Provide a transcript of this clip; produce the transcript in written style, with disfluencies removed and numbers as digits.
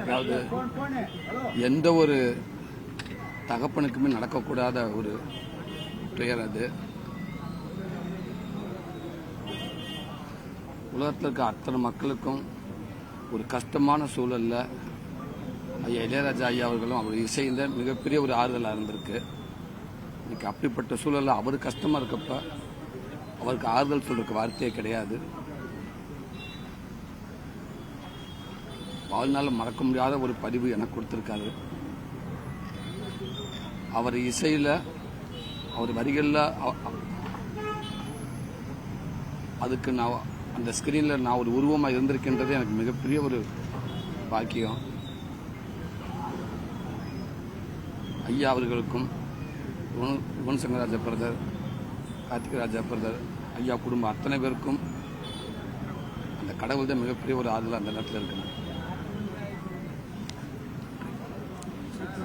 அதாவது எந்த ஒரு தகப்பனுக்குமே நடக்கக்கூடாத ஒரு துயர் அது. உலகத்தில் இருக்க அத்தனை மக்களுக்கும் ஒரு கஷ்டமான சூழல்ல ஐயா இளையராஜா ஐயா அவர்களும் அவர் இசையில் மிகப்பெரிய ஒரு ஆறுதலாக இருந்திருக்கு. இன்னைக்கு அப்படிப்பட்ட சூழலில் அவர் கஷ்டமாக இருக்கப்ப அவருக்கு ஆறுதல் சொல்றதுக்கு வார்த்தையே கிடையாது. வாழ்நாள் மறக்க முடியாத ஒரு பதிவு எனக்கு கொடுத்துருக்காரு. அவர் இசையில் அவர் வரிகளில் அதுக்கு நான் அந்த ஸ்கிரீனில் நான் ஒரு உருவமாக இருந்திருக்கின்றது எனக்கு மிகப்பெரிய ஒரு பாக்கியம். ஐயா அவர்களுக்கும் யுவன் சங்கர் ராஜா பிரதர், கார்த்திக் ராஜா பிரதர், ஐயா குடும்பம் அத்தனை பேருக்கும் அந்த கடவுள் தான் மிகப்பெரிய ஒரு ஆறுதல் அந்த நேரத்தில் இருக்குங்க.